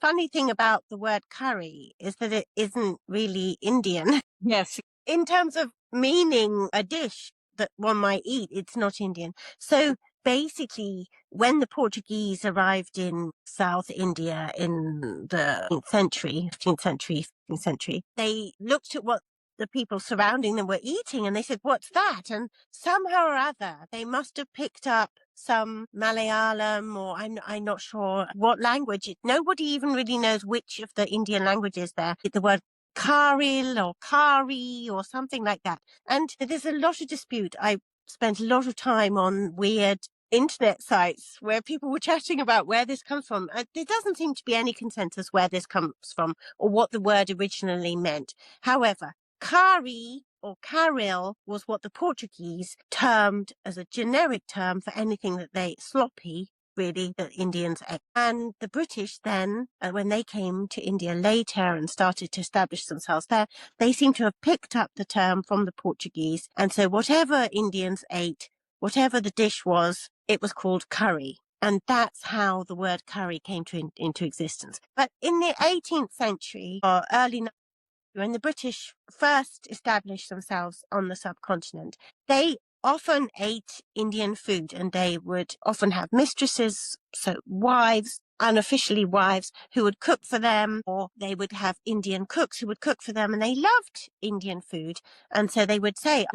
funny thing about the word curry is that it isn't really Indian. Yes. In terms of meaning a dish that one might eat, it's not Indian. So basically, when the Portuguese arrived in South India in the 15th century, 16th century, they looked at what the people surrounding them were eating and they said, what's that? And somehow or other, they must have picked up some Malayalam, or I'm not sure what language. Nobody even really knows which of the Indian languages there. The word Karil or Kari or something like that. And there's a lot of dispute. I spent a lot of time on weird internet sites where people were chatting about where this comes from. There doesn't seem to be any consensus where this comes from or what the word originally meant. However, Kari or Karil was what the Portuguese termed as a generic term for anything that they sloppy, really, that Indians ate. And the British then, when they came to India later and started to establish themselves there, they seem to have picked up the term from the Portuguese. And so whatever Indians ate, whatever the dish was, it was called curry. And that's how the word curry came into existence. But in the 18th century or early, when the British first established themselves on the subcontinent, they often ate Indian food, and they would often have mistresses, so wives, unofficially wives, who would cook for them, or they would have Indian cooks who would cook for them, and they loved Indian food. And so they would say,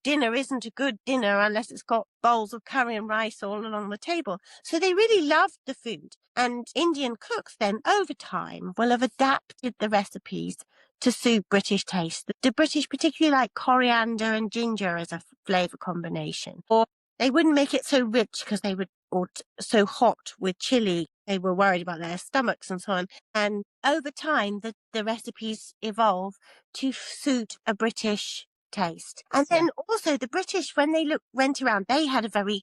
dinner isn't a good dinner unless it's got bowls of curry and rice all along the table. So they really loved the food. And Indian cooks then, over time, will have adapted the recipes to suit British taste. The British particularly like coriander and ginger as a flavour combination. Or they wouldn't make it so rich because they would, or so hot with chili. They were worried about their stomachs and so on. And over time, the recipes evolve to suit a British taste. And then also the British, when they went around, they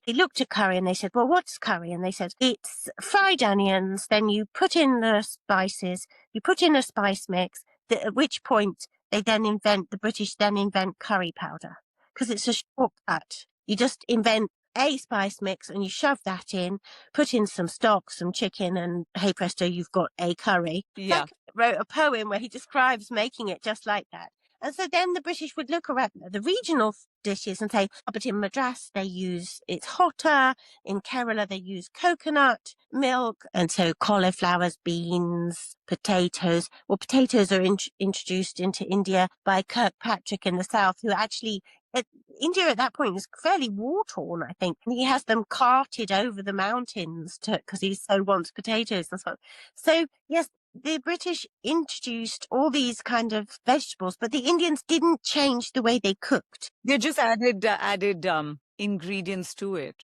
looked at curry and they said, well, what's curry? And they said, it's fried onions. Then you put in the spices, you put in a spice mix, at which point the British then invent curry powder, because it's a shortcut. You just invent a spice mix and you shove that in, put in some stock, some chicken, and hey presto, you've got a curry. Yeah. Zach wrote a poem where he describes making it just like that. And so then the British would look around the regional dishes and say, oh, but in Madras it's hotter, in Kerala they use coconut milk, and so cauliflowers, beans, potatoes. Well, potatoes are introduced into India by Kirkpatrick in the south, who actually, India at that point is fairly war-torn, I think. And he has them carted over the mountains because he so wants potatoes and so on. So, yes, the British introduced all these kind of vegetables, but the Indians didn't change the way they cooked. They just added ingredients to it.